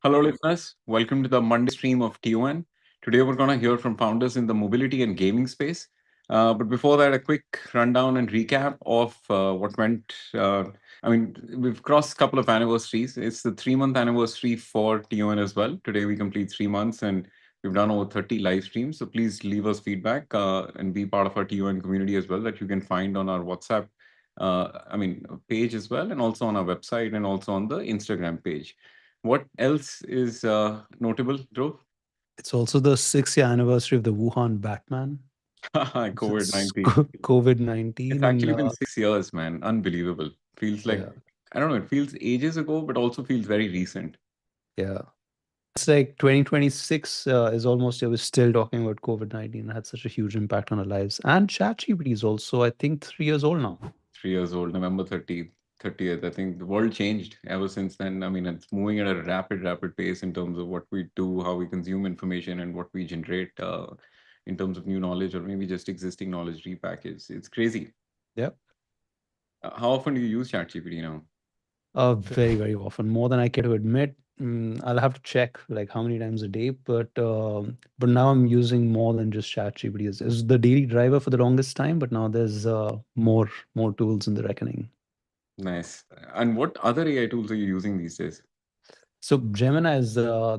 Hello, listeners. Welcome to the Monday stream of TON. Today, we're going to hear from founders in the mobility and gaming space. But before that, a quick rundown and recap of what went. We've crossed a couple of anniversaries. It's the 3-month anniversary for TON as well. Today, we complete 3 months and we've done over 30 live streams. So please leave us feedback and be part of our TON community as well that you can find on our WhatsApp page as well, and also on our website and also on the Instagram page. What else is notable, Dhruv? It's also the 6th year anniversary of the Wuhan Batman. Since COVID-19. It's COVID-19 and actually been 6 years, man. Unbelievable. Feels like, yeah, I don't know, it feels ages ago, but also feels very recent. yeah. It's like 2026 is almost, we're still talking about COVID-19. It had such a huge impact on our lives. And ChatGPT is also, I think, 3 years old now. 3 years old, November 30th. I think the world changed ever since then. I mean, it's moving at a rapid pace in terms of what we do, how we consume information, and what we generate in terms of new knowledge or maybe just existing knowledge repackaged. It's crazy. Yep. How often do you use ChatGPT now? Very, very often, more than I care to admit. I'll have to check like how many times a day, but now I'm using more than just ChatGPT. Is the daily driver for the longest time, but now there's more tools in the reckoning. Nice. And what other AI tools are you using these days? So Gemini is the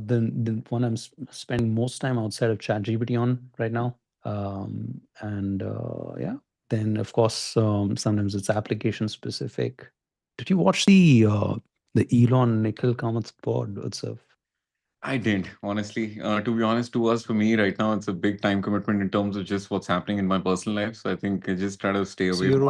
one I'm spending most time outside of ChatGPT on right now. And yeah, then of course sometimes it's application specific. Did you watch the Elon Nickel Comets pod itself? I didn't, honestly. To be honest, to us, for me right now, it's a big time commitment in terms of just what's happening in my personal life. So I think I just try to stay So away you're from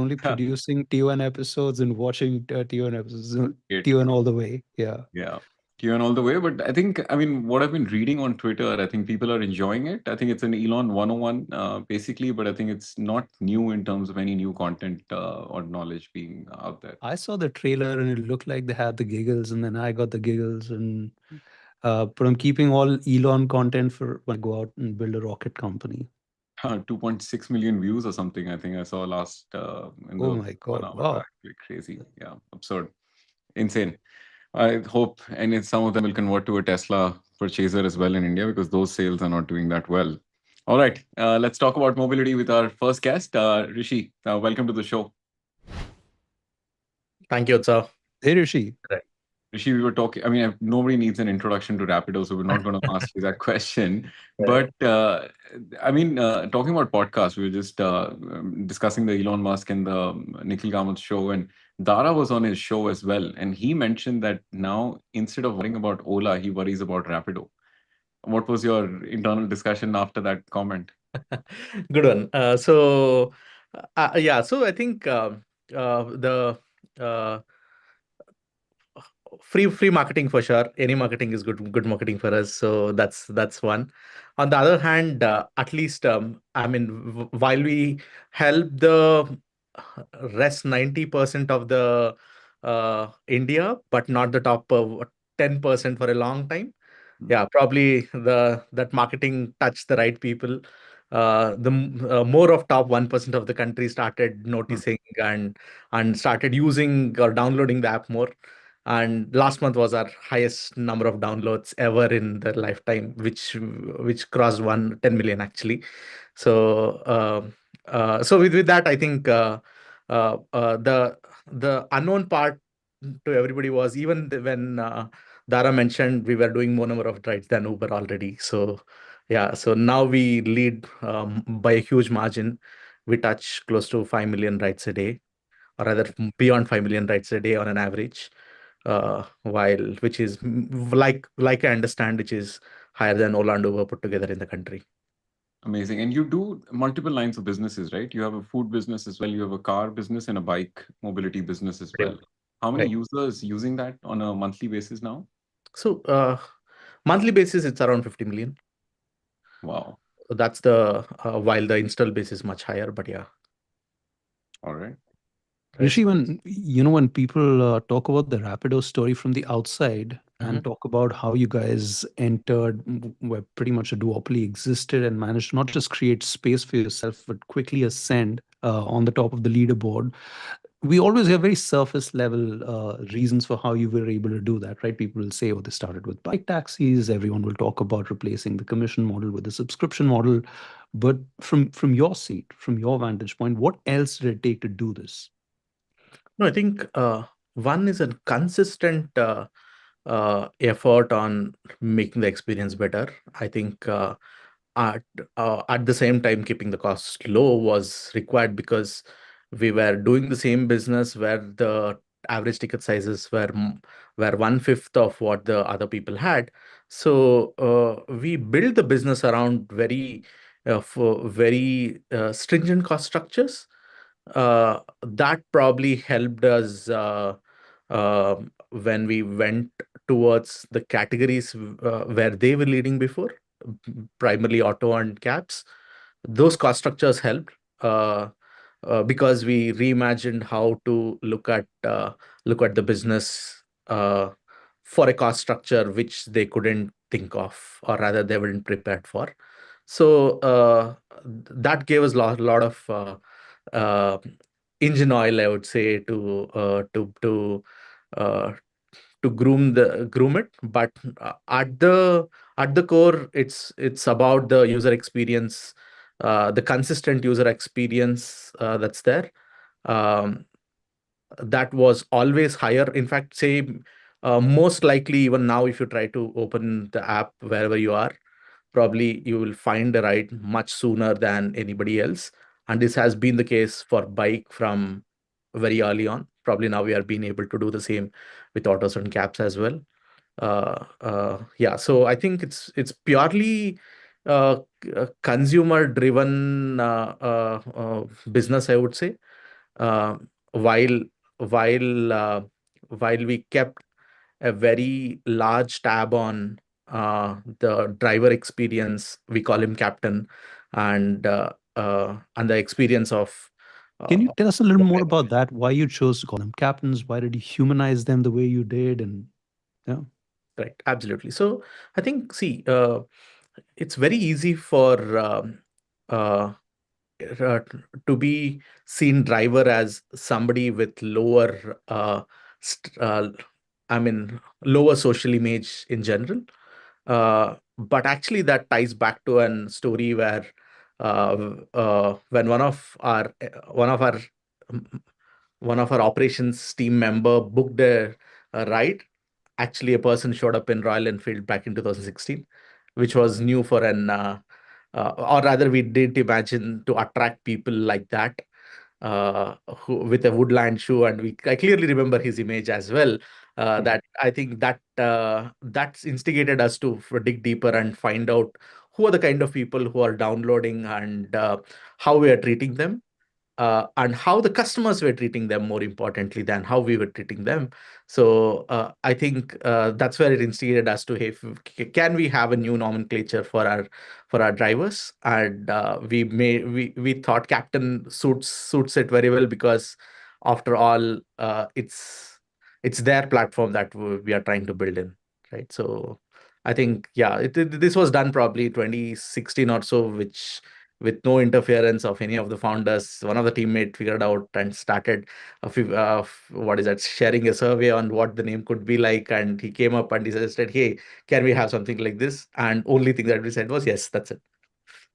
only producing T1 episodes and watching T1 episodes, it. T1 all the way. Yeah. Yeah. You and all the way. But I think, I mean, what I've been reading on Twitter, I think people are enjoying it. I think it's an Elon 101, basically, but I think it's not new in terms of any new content or knowledge being out there. I saw the trailer and it looked like they had the giggles, and then I got the giggles, and but I'm keeping all Elon content for when I go out and build a rocket company. 2.6 million views or something, I think I saw last in Oh the my one God! hour back. Wow. Like crazy. Yeah. Absurd. Insane. I hope, and some of them will convert to a Tesla purchaser as well in India because those sales are not doing that well. All right, let's talk about mobility with our first guest, Rishi. Welcome to the show. Thank you, sir. Hey Rishi. Right. Rishi, we were talking. I mean, nobody needs an introduction to Rapido, so we're not going to ask you that question. Right. But talking about podcasts, we were just discussing the Elon Musk and the Nikhil Kamath show, and Dara was on his show as well, and he mentioned that now instead of worrying about Ola, he worries about Rapido. What was your internal discussion after that comment? Good one. Yeah, so I think the uh, free marketing for sure. Any marketing is good marketing for us. So that's one. On the other hand, at least I mean, while we help the rest 90% of the India, but not the top 10% for a long time. Yeah, probably the that marketing touched the right people. More of top 1% of the country started Hmm. noticing and started using or downloading the app more. And last month was our highest number of downloads ever in the lifetime, which crossed 10 million actually. So so with that, I think the unknown part to everybody was even when Dara mentioned we were doing more number of rides than Uber already. So yeah, so now we lead by a huge margin. We touch close to 5 million rides a day, or rather beyond 5 million rides a day on an average. While which is like I understand, which is higher than Ola and Uber put together in the country. Amazing. And you do multiple lines of businesses, right? You have a food business as well. You have a car business and a bike mobility business as Pretty well. much. How many Right. users using that on a monthly basis now? So monthly basis, it's around 50 million. Wow. So that's the while the install base is much higher, but yeah. All right. Right. Rishi, when people talk about the Rapido story from the outside and Mhm. talk about how you guys entered where pretty much a duopoly existed and managed to not just create space for yourself, but quickly ascend. on the top of the leaderboard. We always have very surface level reasons for how you were able to do that, right? People will say, oh, they started with bike taxis. Everyone will talk about replacing the commission model with the subscription model. But from your seat, from your vantage point, what else did it take to do this? No, I think one is a consistent effort on making the experience better. I think at the same time, keeping the costs low was required because we were doing the same business where the average ticket sizes were one-fifth of what the other people had. So we built the business around very stringent cost structures. That probably helped us when we went towards the categories where they were leading before, primarily auto and cabs. Those cost structures helped because we reimagined how to look at the business for a cost structure which they couldn't think of, or rather they weren't prepared for. So that gave us lot of uh, engine oil, I would say, uh, to groom it. But at the core, it's about the user experience, the consistent user experience that's there. Um, that was always higher. In fact, say most likely even now, if you try to open the app wherever you are, probably you will find a ride much sooner than anybody else. And this has been the case for bike from very early on. Probably now we are being able to do the same with autos and cabs as well. Yeah, so I think it's purely consumer driven business, I would say. Uh, while while while we kept a very large tab on the driver experience. We call him captain, and the experience of Can you uh, tell us a little more about that? Why you chose to call them captains? Why did you humanize them the way you did? And yeah. right, absolutely. So I think, see, it's very easy for uh, uh, to be seen driver as somebody with lower I mean lower social image in general. But actually, that ties back to an story where when one of our um, one of our operations team member booked a ride. Actually, a person showed up in Royal Enfield back in 2016, which was new for or rather, we didn't imagine to attract people like that with a woodland shoe, and I clearly remember his image as well. That I think that's instigated us to dig deeper and find out who are the kind of people who are downloading, and how we are treating them, and how the customers were treating them, more importantly than how we were treating them. So I think that's where it instigated us to, hey, can we have a new nomenclature for our drivers? And we thought captain suits it very well, because after all, it's their platform that we are trying to build in, right? So I think, yeah, this was done probably 2016 or so, which with no interference of any of the founders. One of the teammates figured out and started what is that, sharing a survey on what the name could be like, and he came up and he suggested, "Hey, can we have something like this?" And only thing that we said was, "Yes, that's it."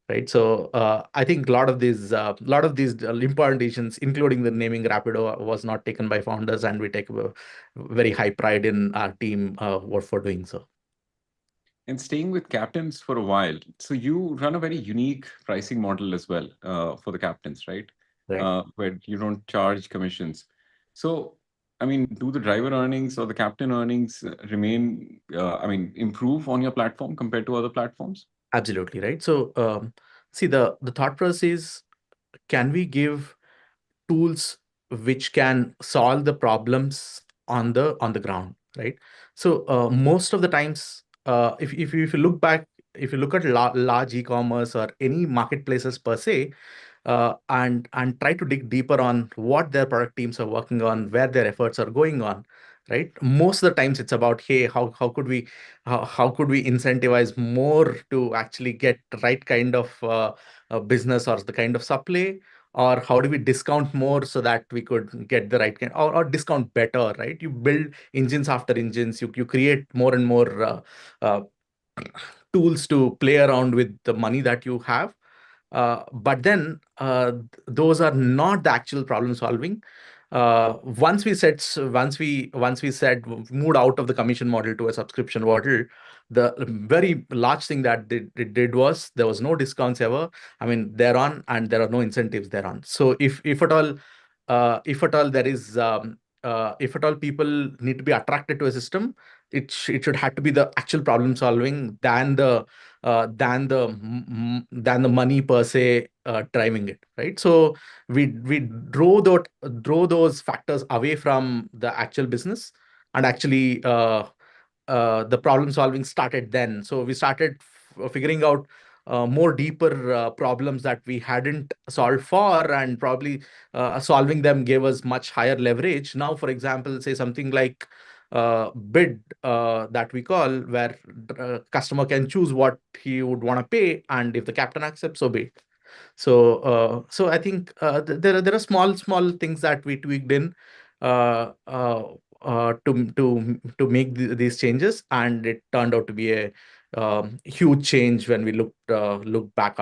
Right. So I think a lot of these important decisions, including the naming Rapido, was not taken by founders, and we take a very high pride in our team for doing so. And staying with captains for a while, so you run a very unique pricing model as well for the captains, right? Right. Where you don't charge commissions. So, I mean, do the driver earnings or the captain earnings remain, I mean, improve on your platform compared to other platforms? Absolutely right. So see, the thought process is, can we give tools which can solve the problems on the ground, right? So most of the times, if you look back, if you look at large e-commerce or any marketplaces per se, and try to dig deeper on what their product teams are working on, where their efforts are going on, right? Most of the times it's about, hey, how could we incentivize more to actually get the right kind of business or the kind of supply, or how do we discount more so that we could get the right kind, or discount better, right? You build engines after engines, you create more and more uh, tools to play around with the money that you have. But then those are not the actual problem solving. Once we said moved out of the commission model to a subscription model, the very large thing that it did was there was no discounts ever. I mean, they're on, and there are no incentives thereon. So if at all there is if at all people need to be attracted to a system, it should have to be the actual problem solving than the money per se driving it, right? So we draw those factors away from the actual business, and actually the problem solving started then. So we started figuring out more deeper problems that we hadn't solved for, and probably solving them gave us much higher leverage. Now, for example, say something like bid that we call, where customer can choose what he would want to pay, and if the captain accepts, so be it. So I think there are small things that we tweaked in uh, uh, to make these changes, and it turned out to be a huge change when we look back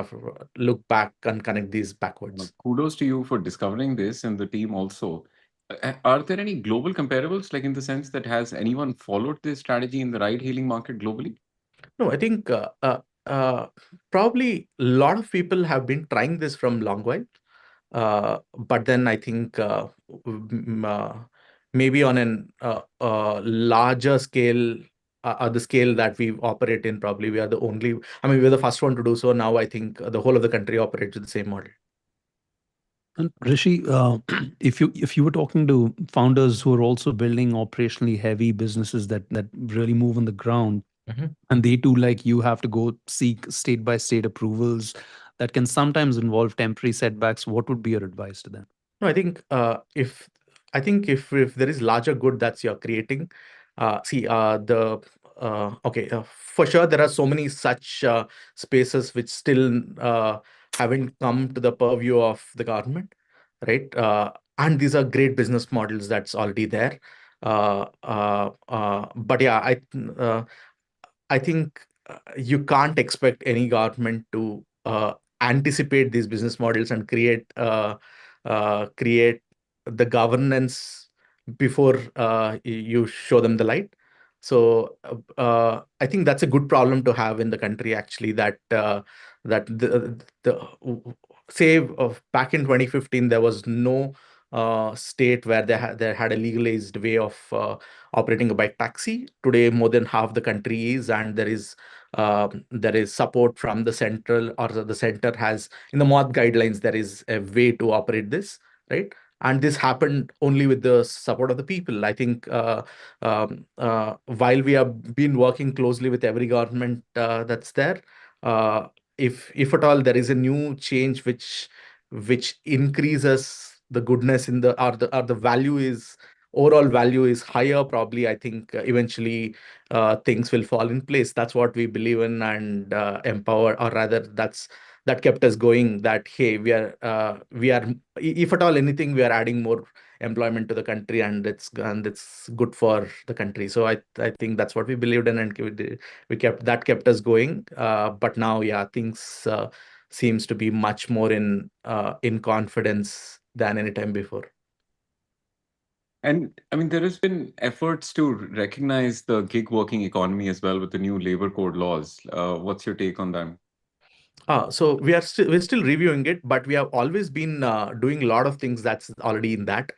and connect these backwards. Kudos to you for discovering this and the team also. Are there any global comparables, like in the sense that has anyone followed this strategy in the ride-hailing market globally? No, I think probably a lot of people have been trying this from long while. But then I think maybe on an larger scale, the scale that we operate in, probably we are the only, I mean, we're the first one to do so. Now I think the whole of the country operates with the same model. And Rishi, if you were talking to founders who are also building operationally heavy businesses that really move on the ground, Mhm. and they too, like you, have to go seek state by state approvals that can sometimes involve temporary setbacks, what would be your advice to them? No, I think if there is larger good that's you're creating, see the okay, for sure there are so many such spaces which still haven't come to the purview of the government, right? And these are great business models that's already there. But yeah, I think you can't expect any government to anticipate these business models and create the governance before you show them the light. So I think that's a good problem to have in the country, actually. That the say of back in 2015 there was no state where they had a legalized way of operating a bike taxi. Today, more than half the country is, and there is support from the central, or the center has in the MOD guidelines. There is a way to operate this, right? And this happened only with the support of the people. I think while we have been working closely with every government that's there, uh, if at all there is a new change which increases the goodness in the, or the value is, overall value is higher, probably I think eventually things will fall in place. That's what we believe in, and empower, or rather that kept us going. That hey, we are if at all anything, we are adding more employment to the country, and it's good for the country. So I think that's what we believed in, and we kept us going. But now, yeah, things seems to be much more in confidence than any time before. And I mean, there has been efforts to recognize the gig working economy as well with the new labor code laws. What's your take on that? So we're still reviewing it, but we have always been doing a lot of things that's already in that,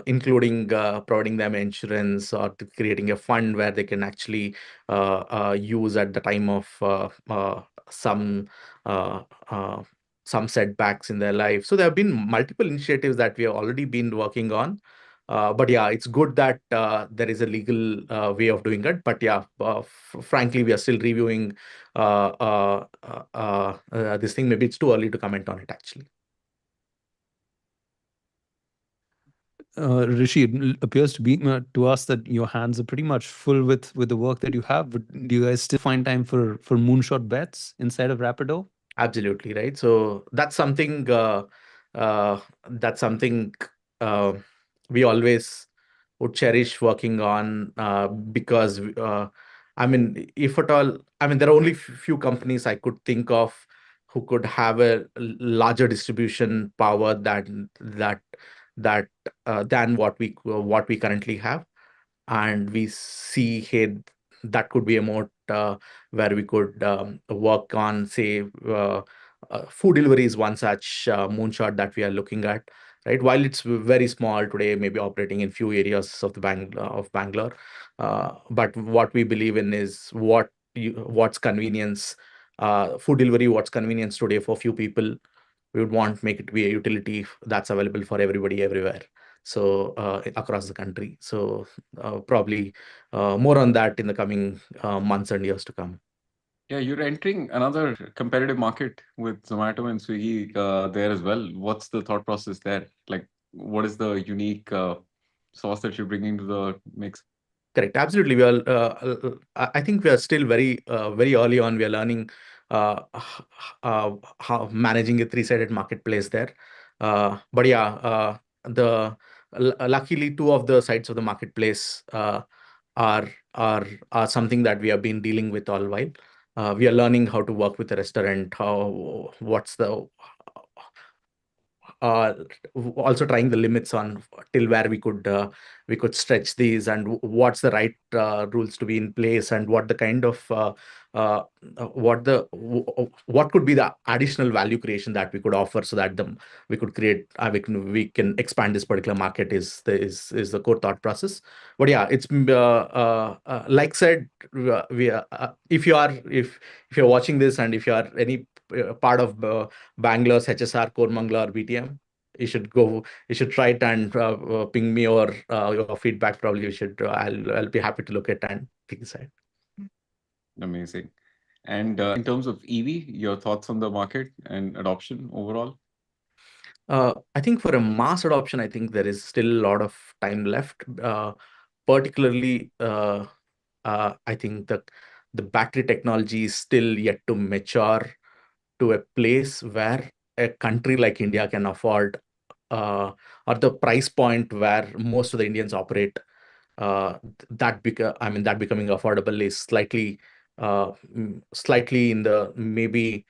including providing them insurance, or creating a fund where they can actually use at the time of some uh, uh, some setbacks in their life. So there have been multiple initiatives that we have already been working on. But yeah, it's good that there is a legal way of doing it. But yeah, frankly, we are still reviewing this thing. Maybe it's too early to comment on it, actually. Rishi, it appears to be to us that your hands are pretty much full with the work that you have. But do you guys still find time for moonshot bets inside of Rapido? Absolutely, right. So that's something that's something uh, we always would cherish working on, because I mean, if at all, I mean, there are only few companies I could think of who could have a larger distribution power that that than what we currently have. And we see, hey, that could be a mode where we could work on, say, food delivery is one such moonshot that we are looking at, right? While it's very small today, maybe operating in few areas of the of Bangalore, but what we believe in is what's convenience, food delivery, what's convenience today for few people, we would want make it be a utility that's available for everybody everywhere, so across the country. So probably more on that in the coming months and years to come. Yeah, you're entering another competitive market with Zomato and Swiggy there as well. What's the thought process there? Like, what is the unique sauce that you're bringing to the mix? Correct. Absolutely. We are. I think we are still very early on. We are learning how managing a three-sided marketplace there. But yeah, luckily two of the sides of the marketplace are are something that we have been dealing with all while. We are learning how to work with the restaurant. What's the uh, also trying the limits on till where we could stretch these, and what's the right rules to be in place, and what the kind of what could be the additional value creation that we could offer, so that we could create we can expand this particular market is the core thought process. But yeah, it's like said, we if you're watching this, and if you are any part of Bangalore's HSR, Koramangala, or BTM, you should try it and ping me, or your feedback. Probably you should. I'll be happy to look at and decide. Amazing. And in terms of EV, your thoughts on the market and adoption overall? I think for a mass adoption, I think there is still a lot of time left. Particularly, I think the battery technology is still yet to mature to a place where a country like India can afford, or the price point where most of the Indians operate. That becoming affordable is slightly in the maybe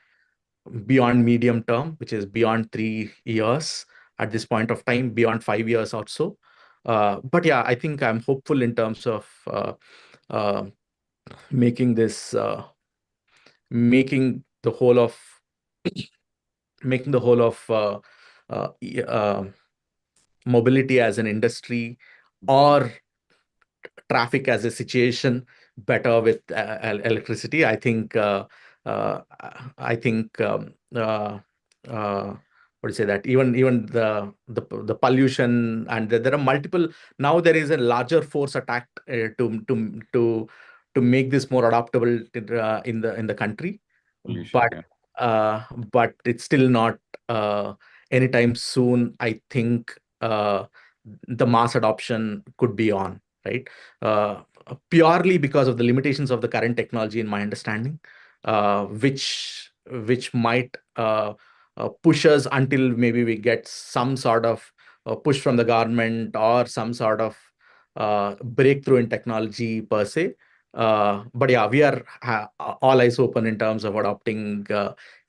beyond medium term, which is beyond 3 years at this point of time, beyond 5 years or so. But yeah, I think I'm hopeful in terms of uh, making this making the whole of making the whole of mobility as an industry, or traffic as a situation, better with electricity. Uh, I think what do you say, that even the pollution, and there are multiple, now there is a larger force attack to make this more adaptable in the country. Pollution, but yeah. but it's still not anytime soon. I think the mass adoption could be on, right? Purely because of the limitations of the current technology, in my understanding, which might push us until maybe we get some sort of push from the government, or some sort of breakthrough in technology per se. But yeah, we are all eyes open in terms of adopting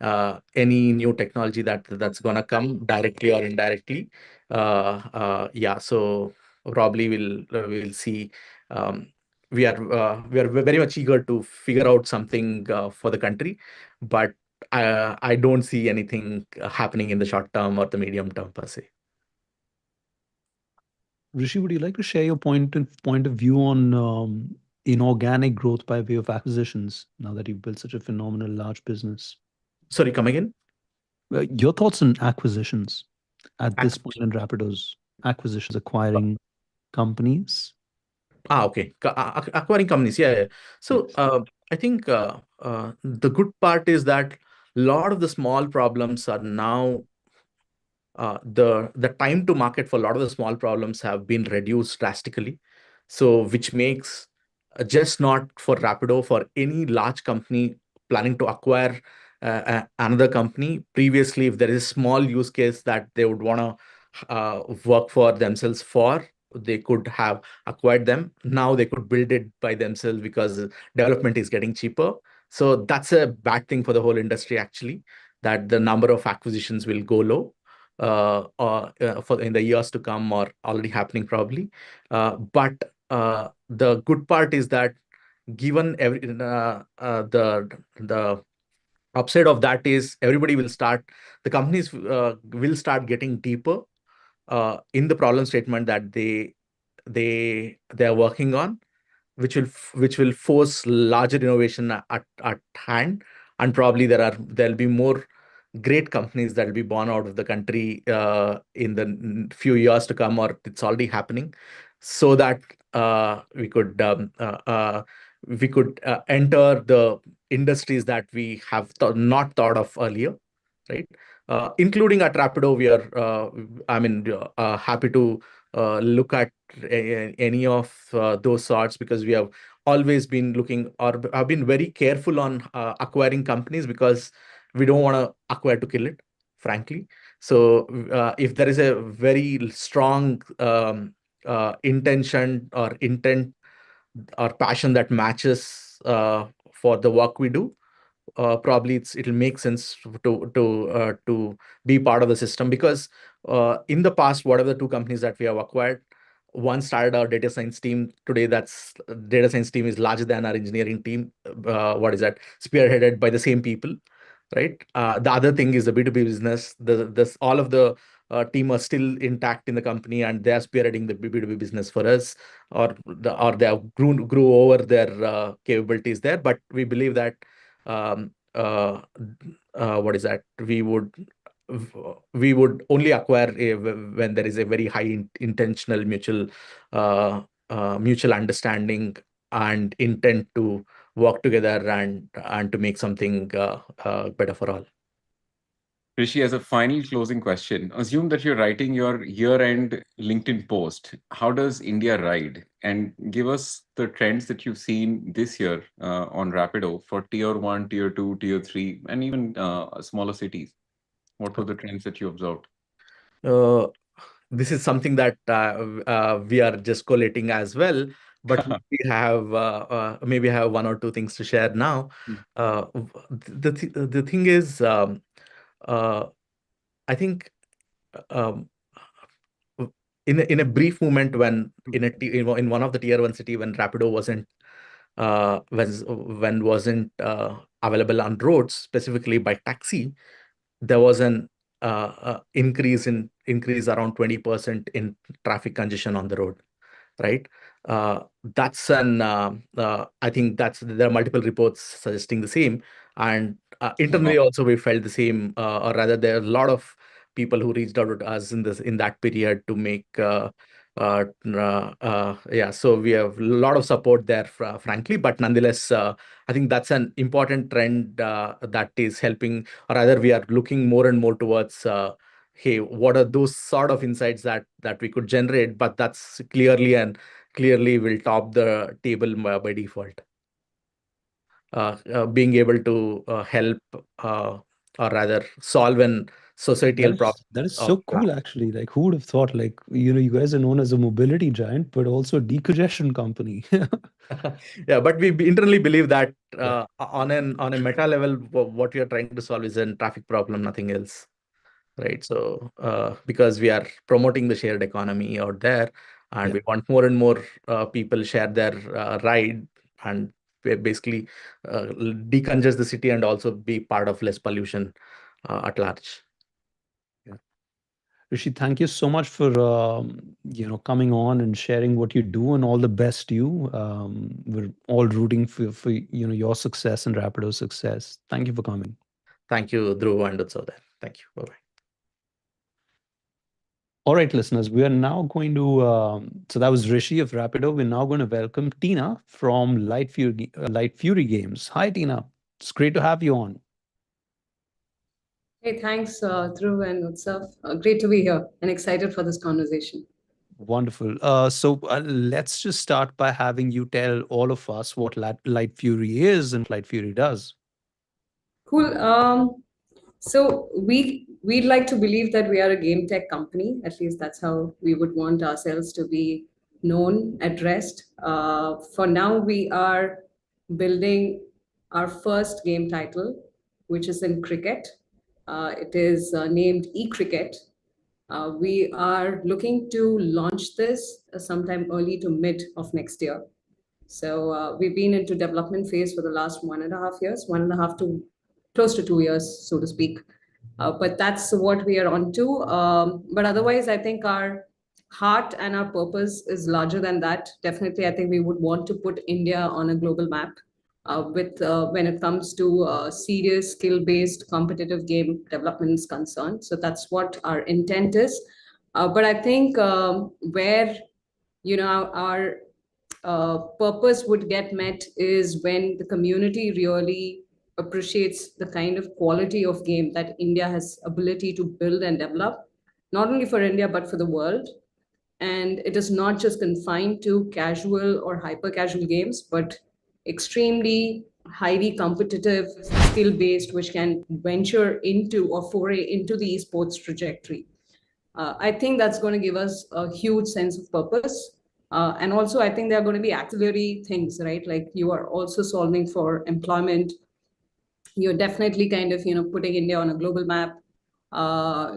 any new technology that's gonna come directly or indirectly. Yeah, so probably we'll see. Um, we are very much eager to figure out something for the country, but I don't see anything happening in the short term or the medium term per se. Rishi, would you like to share your point of view on inorganic growth by way of acquisitions now that you've built such a phenomenal large business? Sorry, come again. Your thoughts on acquisitions at this point in Acquisition. Rapido's acquisitions, acquiring companies? Okay. Acquiring companies. Yeah, yeah. So Yes. I think the good part is that a lot of the small problems are now the time to market for a lot of the small problems have been reduced drastically. So which makes just not for Rapido, for any large company planning to acquire another company. Previously, if there is a small use case that they would want to work for themselves for, they could have acquired them. Now they could build it by themselves because development is getting cheaper. So that's a bad thing for the whole industry, actually, that the number of acquisitions will go low for in the years to come, or already happening probably. But the good part is that given the upside of that is everybody will start, the companies will start getting deeper in the problem statement that they are working on, which will force larger innovation at hand. And probably there'll be more great companies that will be born out of the country in the few years to come, or it's already happening, so that we could enter the industries that we have not thought of earlier, right? Including at Rapido, we are happy to look at any of those sorts, because we have always been looking, or have been very careful on acquiring companies, because we don't want to acquire to kill it, frankly. So if there is a very strong intention or intent or passion that matches for the work we do, probably it'll make sense to be part of the system. Because in the past, whatever the two companies that we have acquired, one started our data science team. Today, that's data science team is larger than our engineering team. Spearheaded by the same people, right? The other thing is the B2B business. All of the team are still intact in the company, and they are spearheading the B2B business for us, or they have grew over their capabilities there. But we believe that um, uh, we would only acquire when there is a very high intentional mutual understanding and intent to work together and to make something better for all. Rishi, as a final closing question, assume that you're writing your year-end LinkedIn post. How does India ride? And give us the trends that you've seen this year on Rapido for tier 1, tier 2, tier 3, and even smaller cities. What were the trends that you observed? This is something that we are just collating as well, but we have maybe have one or two things to share now. The thing is, I think um, in a brief moment, when in one of the tier 1 city, when Rapido wasn't available on roads specifically by taxi, there was an increase around 20% in traffic congestion on the road, right? That's an I think there are multiple reports suggesting the same, and internally also we felt the same, or rather there are a lot of people who reached out to us in that period to make yeah, so we have a lot of support there, frankly. But nonetheless, I think that's an important trend that is helping, or rather we are looking more and more towards hey, what are those sort of insights that we could generate? But that's clearly will top the table by default. Being able to help, or rather solve an societal problem. That is so cool, actually. Like, who would have thought? Like, you guys are known as a mobility giant, but also a decongestion company. Yeah, but we internally believe that on a meta level, what we are trying to solve is a traffic problem, nothing else, right? So because we are promoting the shared economy out there, and we want more and more people share their ride, and basically decongest the city, and also be part of less pollution at large. Rishi, thank you so much for coming on and sharing what you do, and all the best to you. We're all rooting for your success and Rapido's success. Thank you for coming. Thank you, Dhruv and Utsav. Thank you. Bye-bye. All right, listeners, we are now going to, so that was Rishi of Rapido. We're now going to welcome Tina from LightFury Games. Hi, Tina. It's great to have you on. Hey, thanks, Dhruv and Utsav. Great to be here and excited for this conversation. Wonderful. So let's just start by having you tell all of us what LightFury is and LightFury does. Cool. So we'd like to believe that we are a game tech company. At least that's how we would want ourselves to be known, addressed. For now, we are building our first game title, which is in cricket. It is named 𝐸cricket. We are looking to launch this sometime early to mid of next year. So we've been into development phase for the last 1.5 years, 1.5 to close to 2 years, so to speak. But that's what we are on to. But otherwise, I think our heart and our purpose is larger than that. Definitely, I think we would want to put India on a global map with when it comes to serious skill-based competitive game development is concerned. So that's what our intent is. But I think where our purpose would get met is when the community really appreciates the kind of quality of game that India has ability to build and develop, not only for India, but for the world. And it is not just confined to casual or hyper casual games, but extremely highly competitive, skill based, which can venture into or foray into the esports trajectory. I think that's going to give us a huge sense of purpose. And also, I think there are going to be auxiliary things, right? Like you are also solving for employment. You're definitely kind of, putting India on a global map.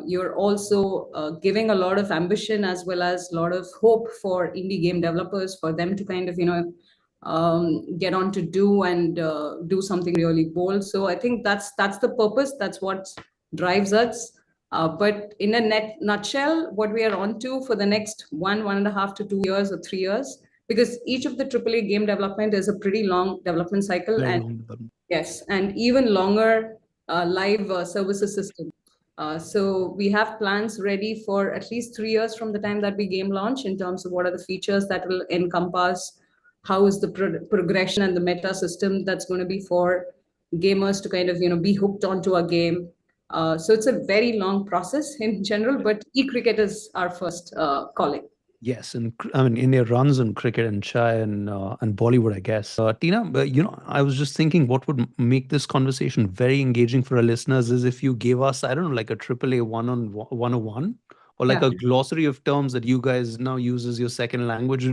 You're also giving a lot of ambition as well as a lot of hope for indie game developers for them to kind of, get on to do and do something really bold. So I think that's the purpose. That's what drives us. But in a nutshell, what we are on to for the next 1.5 to 2 years or 3 years, because each of the AAA game development is a pretty long development cycle. Very And long development. yes, and even longer live services system. So we have plans ready for at least 3 years from the time that we game launch in terms of what are the features that will encompass, how is the progression and the meta system that's going to be for gamers to kind of be hooked onto a game. So it's a very long process in general, but 𝐸cricket is our first calling. Yes, and I mean India runs on cricket and chai and Bollywood, I guess. Tina, I was just thinking what would make this conversation very engaging for our listeners is if you gave us, I don't know, like a AAA 101 or like Yeah. a glossary of terms that you guys now use as your second language.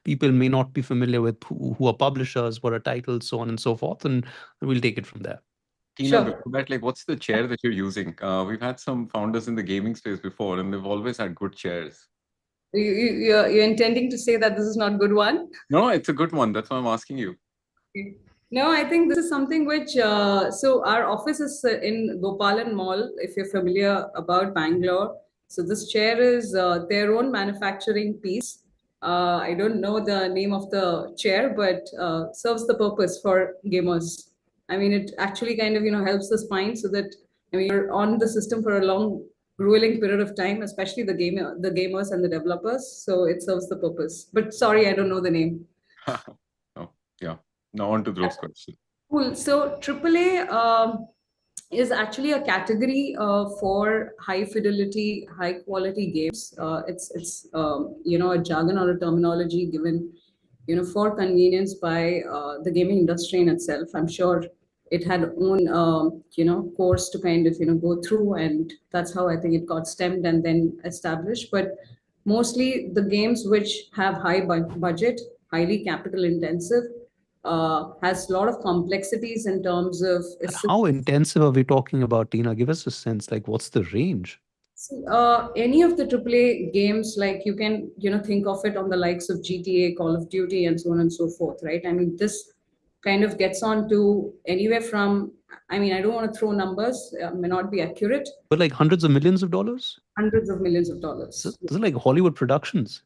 People may not be familiar with who are publishers, what are titles, so on and so forth, and we'll take it from there. Tina, Sure. before that, like, what's the chair that you're using? We've had some founders in the gaming space before, and they've always had good chairs. You're intending to say that this is not good one? No, it's a good one. That's why I'm asking you. No, I think this is something which, so our office is in Gopalan Mall, if you're familiar about Bangalore. So this chair is their own manufacturing piece. I don't know the name of the chair, but serves the purpose for gamers. I mean, it actually kind of, helps the spine so that, you're on the system for a long, grueling period of time, especially the gamers and the developers. So it serves the purpose. But sorry, I don't know the name. Oh, yeah. Now on to Dhruv's question. Cool. So AAA is actually a category for high fidelity, high quality games. It's a jargon or a terminology given for convenience by the gaming industry in itself. I'm sure it had own course to kind of go through, and that's how I think it got stemmed and then established. But mostly the games which have high budget, highly capital intensive, has a lot of complexities in terms of And how intensive are we talking about, Tina? Give us a sense, like what's the range? Any of the AAA games, like you can think of it on the likes of GTA, Call of Duty, and so on and so forth, right? I mean, this kind of gets on to anywhere from, I mean, I don't want to throw numbers, may not be accurate. But like hundreds of millions of dollars? Hundreds of millions of dollars. So those are like Hollywood productions.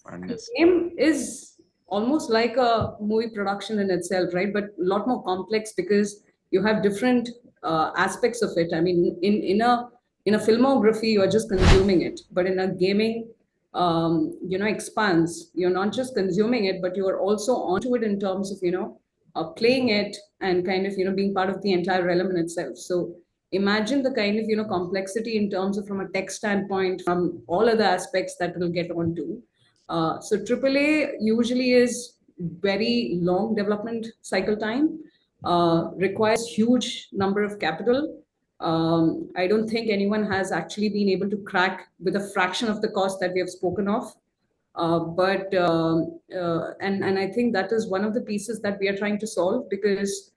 The game is almost like a movie production in itself, right? But a lot more complex because you have different aspects of it. I mean, in a filmography, you are just consuming it, but in a gaming, expanse, you're not just consuming it, but you are also onto it in terms of playing it and kind of being part of the entire realm in itself. So imagine the kind of complexity in terms of from a tech standpoint, from all other aspects that we'll get onto. So AAA usually is very long development cycle time. requires huge number of capital. I don't think anyone has actually been able to crack with a fraction of the cost that we have spoken of. And I think that is one of the pieces that we are trying to solve, because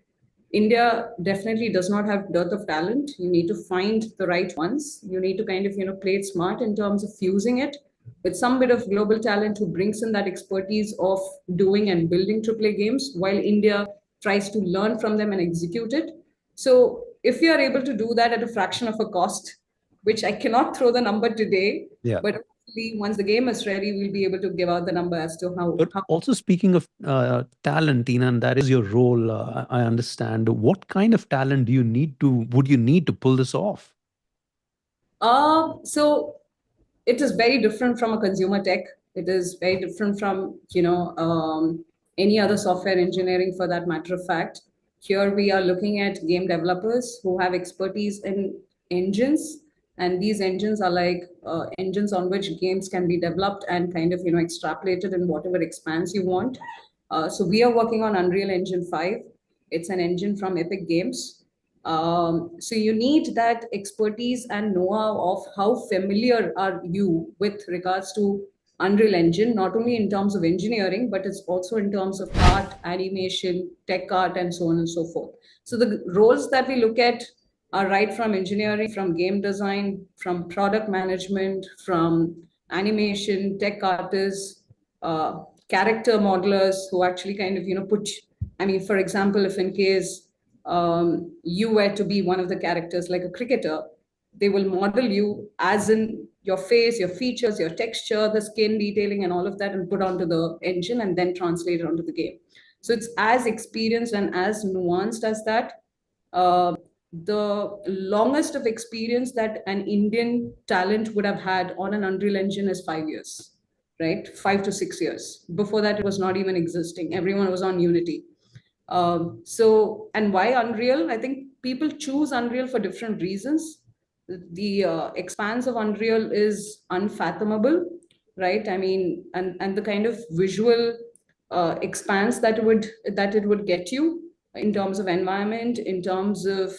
India definitely does not have dearth of talent. You need to find the right ones. You need to kind of, play it smart in terms of fusing it with some bit of global talent who brings in that expertise of doing and building AAA games, while India tries to learn from them and execute it. So if we are able to do that at a fraction of a cost, which I cannot throw the number today, Yeah. but once the game is ready, we'll be able to give out the number as to how. But also speaking of talent, Tina, and that is your role, I understand. What kind of talent would you need to pull this off? So it is very different from a consumer tech. It is very different from, any other software engineering for that matter of fact. Here we are looking at game developers who have expertise in engines, and these engines are like engines on which games can be developed and kind of, extrapolated in whatever expanse you want. So we are working on Unreal Engine 5. It's an engine from Epic Games. So you need that expertise and know-how of how familiar are you with regards to Unreal Engine, not only in terms of engineering, but it's also in terms of art, animation, tech art, and so on and so forth. So the roles that we look at are right from engineering, from game design, from product management, from animation, tech artists, character modelers who actually kind of, for example, if in case you were to be one of the characters like a cricketer, they will model you as in your face, your features, your texture, the skin detailing, and all of that, and put onto the engine and then translate it onto the game. So it's as experienced and as nuanced as that. The longest of experience that an Indian talent would have had on an Unreal Engine is 5 years, right? 5 to 6 years. Before that, it was not even existing. Everyone was on Unity. And why Unreal? I think people choose Unreal for different reasons. The expanse of Unreal is unfathomable, right? I mean, and the kind of visual expanse that it would get you in terms of environment, in terms of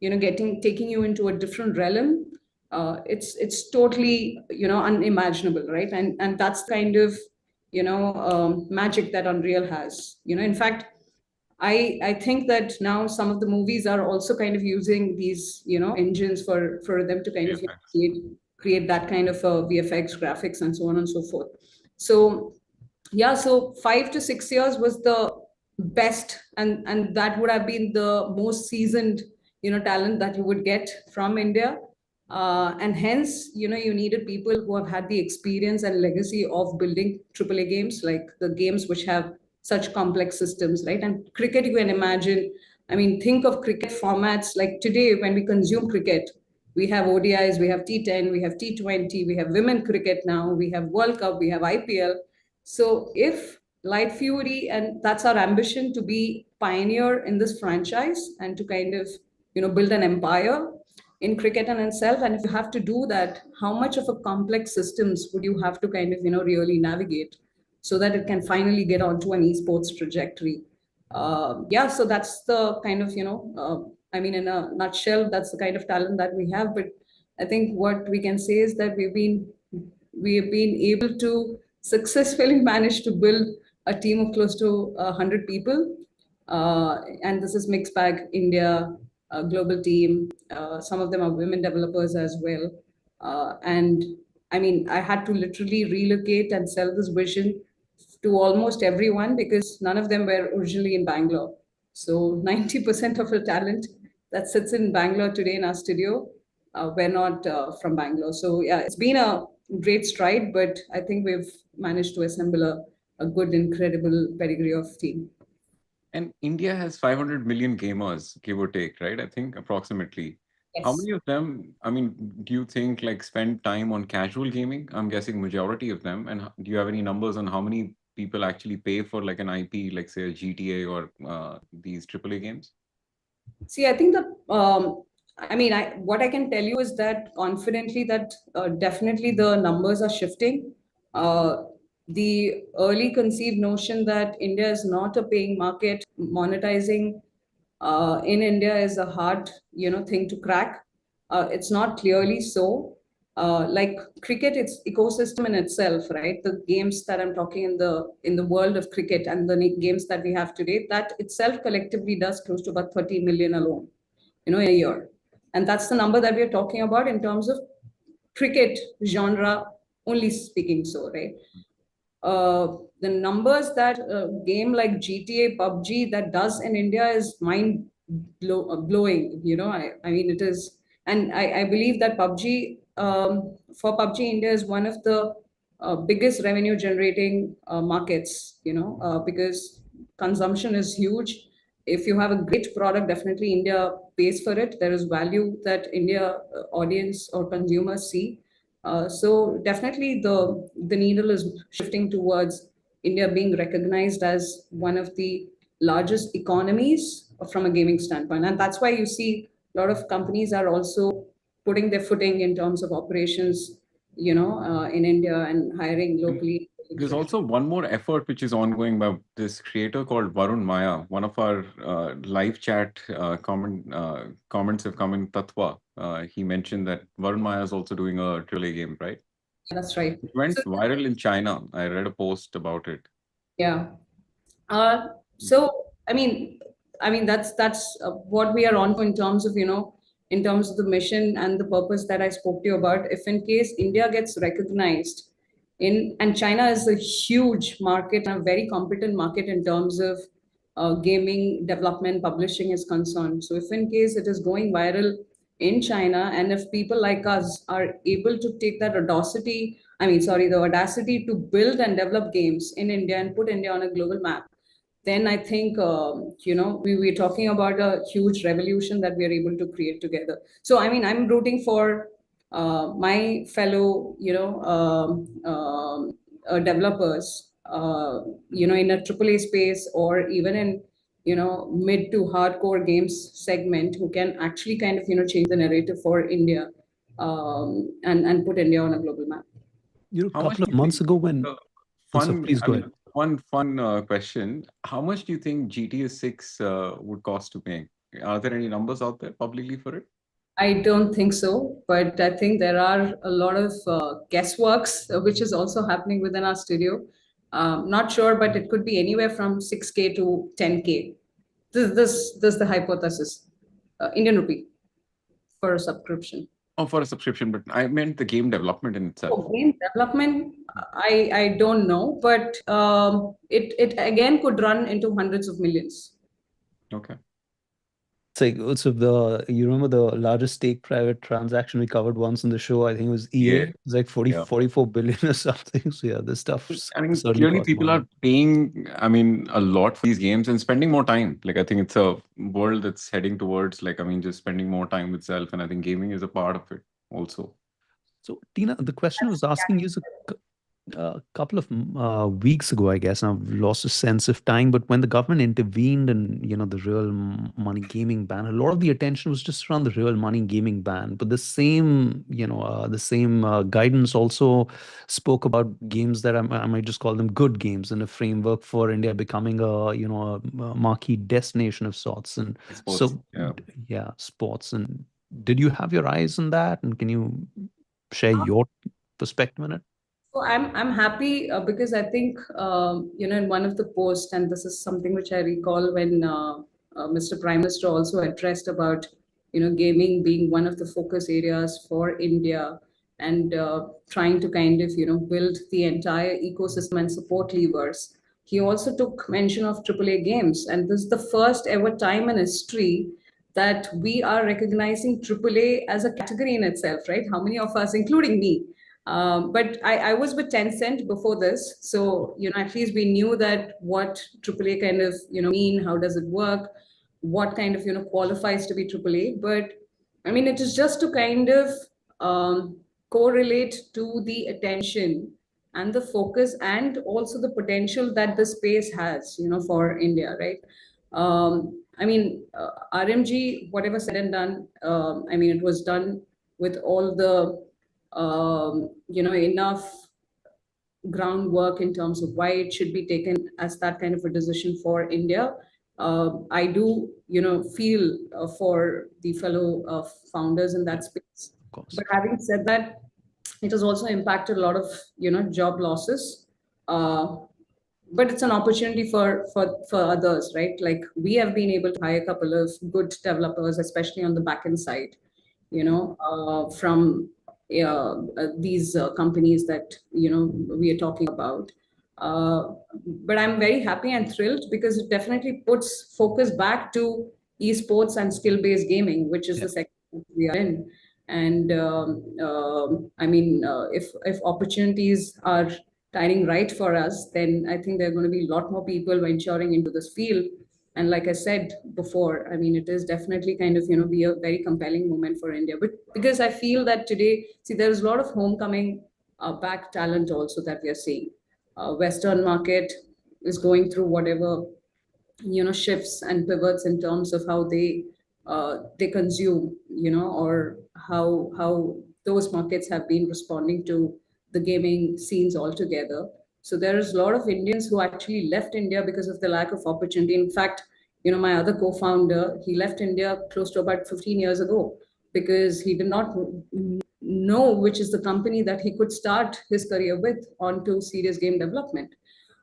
taking you into a different realm. It's totally unimaginable, right? And that's kind of magic that Unreal has. In fact, I think that now some of the movies are also kind of using these engines for them to kind of create that kind of VFX graphics and so on and so forth. So yeah, so 5 to 6 years was the best, and that would have been the most seasoned talent that you would get from India. And hence, you needed people who have had the experience and legacy of building AAA games, like the games which have such complex systems, right? And cricket, you can imagine, I mean, think of cricket formats like today when we consume cricket, we have ODIs, we have T10, we have T20, we have women cricket now, we have World Cup, we have IPL. So if LightFury, and that's our ambition, to be pioneer in this franchise and to kind of, build an empire in cricket and itself. And if you have to do that, how much of a complex systems would you have to kind of, really navigate so that it can finally get onto an esports trajectory? Yeah, so that's the kind of, in a nutshell, that's the kind of talent that we have. But I think what we can say is that we have been able to successfully manage to build a team of close to 100 people. And this is mixed bag India, global team. Some of them are women developers as well. And I mean, I had to literally relocate and sell this vision to almost everyone because none of them were originally in Bangalore. So 90% of the talent that sits in Bangalore today in our studio were not from Bangalore. So yeah, it's been a great stride, but I think we've managed to assemble a good, incredible pedigree of team. And India has 500 million gamers, give or take, right? I think approximately. Yes. How many of them, I mean, do you think like spend time on casual gaming? I'm guessing majority of them. And do you have any numbers on how many people actually pay for like an IP, like say a GTA or these AAA games? See, I think what I can tell you is that confidently that definitely the numbers are shifting. The early conceived notion that India is not a paying market, monetizing in India is a hard, thing to crack. It's not clearly so. Like cricket, it's ecosystem in itself, right? The games that I'm talking in the world of cricket and the games that we have today, that itself collectively does close to about 30 million alone, in a year. And that's the number that we're talking about in terms of cricket genre only speaking so, right? The numbers that a game like GTA, PUBG that does in India is blowing. I mean, it is, and I believe that PUBG for PUBG India is one of the biggest revenue generating markets. Because consumption is huge. If you have a great product, definitely India pays for it. There is value that India audience or consumers see. So definitely the needle is shifting towards India being recognized as one of the largest economies from a gaming standpoint. And that's why you see a lot of companies are also putting their footing in terms of operations, in India and hiring locally. There's also one more effort which is ongoing by this creator called Varun Maya. One of our live chat comments have come in Tatwa. He mentioned that Varun Maya is also doing a AAA game, right? That's right. It went viral in China. I read a post about it. Yeah. So I mean that's what we are on for in terms of in terms of the mission and the purpose that I spoke to you about. If in case India gets recognized and China is a huge market and a very competent market in terms of gaming development, publishing is concerned. So if in case it is going viral in China, and if people like us are able to take that the audacity to build and develop games in India and put India on a global map, then I think we're talking about a huge revolution that we are able to create together. So I mean, I'm rooting for my fellow developers in a AAA space, or even in mid to hardcore games segment, who can actually kind of change the narrative for India, and put India on a global map. A How much couple do of you months think ago when please go ahead. one fun question. How much do you think GTA 6 would cost to make? Are there any numbers out there publicly for it? I don't think so, but I think there are a lot of guessworks, which is also happening within our studio. Not sure, but it could be anywhere from 6K to 10K. This is the hypothesis. Indian rupee for a subscription. Oh, for a subscription, but I meant the game development in itself. Oh, game development, I don't know, but it again could run into hundreds of millions. Okay. It's like also you remember the largest stake private transaction we covered once on the show? I think it was EA. Yeah. It's like 44 billion or something. So yeah, this stuff. I mean, clearly people are paying, a lot for these games and spending more time. Like, I think it's a world that's heading towards, just spending more time with self. And I think gaming is a part of it also. So, Tina, the question I was asking you is a couple of weeks ago, I guess. I've lost a sense of time, but when the government intervened and the real money gaming ban, a lot of the attention was just around the real money gaming ban. But the same guidance also spoke about games that I might just call them good games, in a framework for India becoming a marquee destination of sorts. And sports, sports. And did you have your eyes on that? And can you share your perspective on it? So I'm happy because I think in one of the posts, and this is something which I recall when Mr. Prime Minister also addressed about gaming being one of the focus areas for India, and trying to kind of build the entire ecosystem and support levers. He also took mention of AAA games, and this is the first ever time in history that we are recognizing AAA as a category in itself, right? How many of us, including me, but I was with Tencent before this, so at least we knew that what AAA kind of mean, how does it work, what kind of qualifies to be AAA. But I mean, it is just to kind of correlate to the attention and the focus and also the potential that the space has, for India, right? I mean, RMG, whatever said and done, I mean, it was done with all the enough groundwork in terms of why it should be taken as that kind of a decision for India. I do, feel for the fellow founders in that space. Of course. But having said that, it has also impacted a lot of, job losses. But it's an opportunity for others, right? Like we have been able to hire a couple of good developers, especially on the backend side, from these companies that we are talking about. But I'm very happy and thrilled because it definitely puts focus back to esports and skill-based gaming, which is the sector we are in. And I mean, if opportunities are timing right for us, then I think there are going to be a lot more people venturing into this field. And like I said before, I mean, it is definitely kind of, be a very compelling moment for India. But because I feel that today, see, there's a lot of homecoming back talent also that we are seeing. Western market is going through whatever, shifts and pivots in terms of how they consume, or how those markets have been responding to the gaming scenes altogether. So there is a lot of Indians who actually left India because of the lack of opportunity. In fact, my other co-founder, he left India close to about 15 years ago because he did not know which is the company that he could start his career with onto serious game development.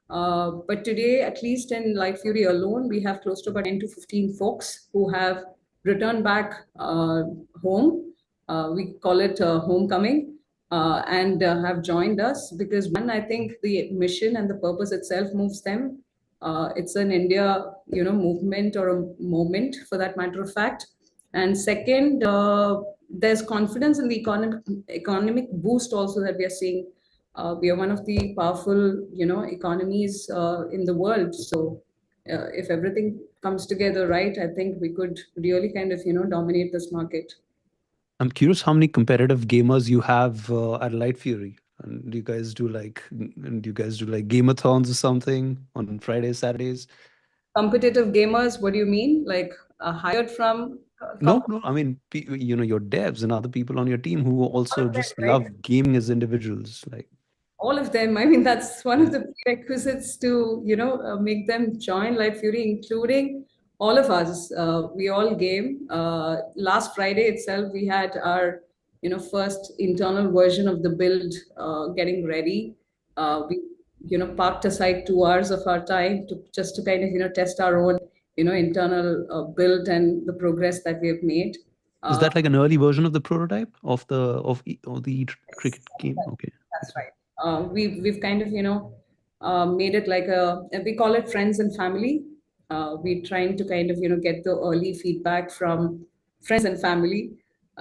But today, at least in LightFury alone, we have close to about 10 to 15 folks who have returned back home. We call it homecoming, and have joined us because one, I think the mission and the purpose itself moves them. It's an India, movement or a moment for that matter of fact. And second, there's confidence in the economic boost also that we are seeing. We are one of the powerful, economies in the world. So if everything comes together right, I think we could really kind of, dominate this market. I'm curious how many competitive gamers you have at LightFury. And do you guys do like gameathons or something on Fridays, Saturdays? Competitive gamers, what do you mean? Like hired from? No, I mean, your devs and other people on your team who also just love gaming as individuals, like. All of them. I mean, that's one of the prerequisites to, make them join LightFury, including all of us. We all game. Last Friday itself, we had our, first internal version of the build getting ready. We, parked aside 2 hours of our time to kind of, test our own, internal build and the progress that we have made. Is that like an early version of the prototype of the cricket game? Okay. That's right. We've kind of, made it like we call it friends and family. We're trying to kind of, get the early feedback from friends and family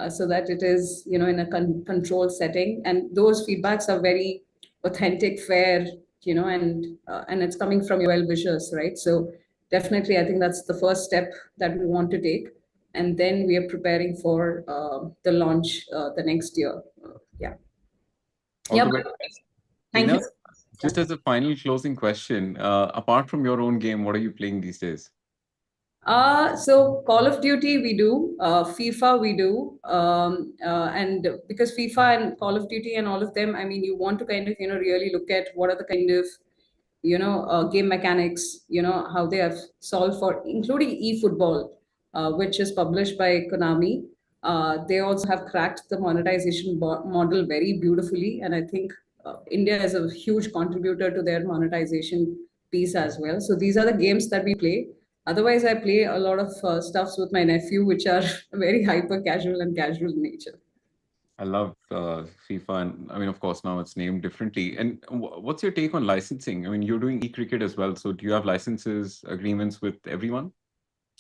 so that it is, in a controlled setting. And those feedbacks are very authentic, fair, and it's coming from your well-wishers, right? So definitely, I think that's the first step that we want to take. And then we are preparing for the launch the next year. Yeah. Thank you. Just as a final closing question, apart from your own game, what are you playing these days? So Call of Duty we do, FIFA we do, and because FIFA and Call of Duty and all of them, I mean, you want to kind of, really look at what are the kind of, game mechanics, how they have solved for, including eFootball, which is published by Konami. They also have cracked the monetization model very beautifully, and I think India is a huge contributor to their monetization piece as well. So these are the games that we play. Otherwise, I play a lot of stuffs with my nephew, which are very hyper casual and casual in nature. I love FIFA, and I mean, of course, now it's named differently. And what's your take on licensing? I mean, you're doing e-cricket as well, so do you have licenses agreements with everyone,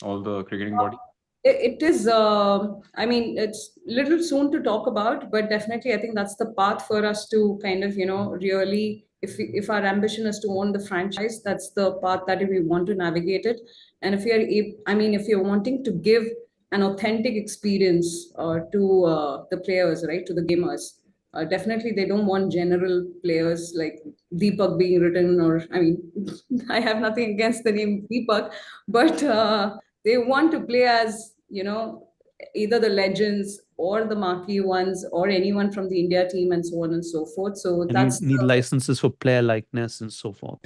all the cricketing body? It is, I mean, it's little soon to talk about, but definitely I think that's the path for us to kind of, really, if our ambition is to own the franchise, that's the path that we want to navigate it. And if you're wanting to give an authentic experience to the players, right, to the gamers, definitely they don't want general players like Deepak being written, or, I mean, I have nothing against the name Deepak, but they want to play as, either the legends or the marquee ones or anyone from the India team and so on and so forth. So and that's you need licenses for player likeness and so forth.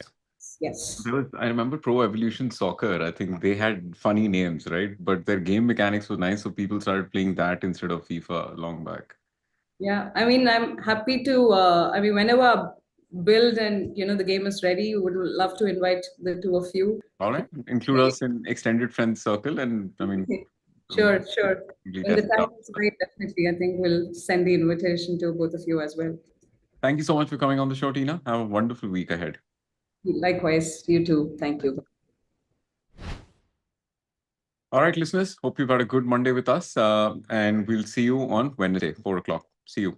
Yes. I remember Pro Evolution Soccer. I think they had funny names, right? But their game mechanics was nice, so people started playing that instead of FIFA long back. Yeah, I mean, I'm happy to. I mean, whenever I build and the game is ready, would love to invite the two of you. All right, include us in extended friends circle, and I mean, Sure, sure. we When the test it time out. is right, definitely, I think we'll send the invitation to both of you as well. Thank you so much for coming on the show, Tina. Have a wonderful week ahead. Likewise, you too. Thank you. All right, listeners. Hope you've had a good Monday with us, and we'll see you on Wednesday, 4 o'clock. See you.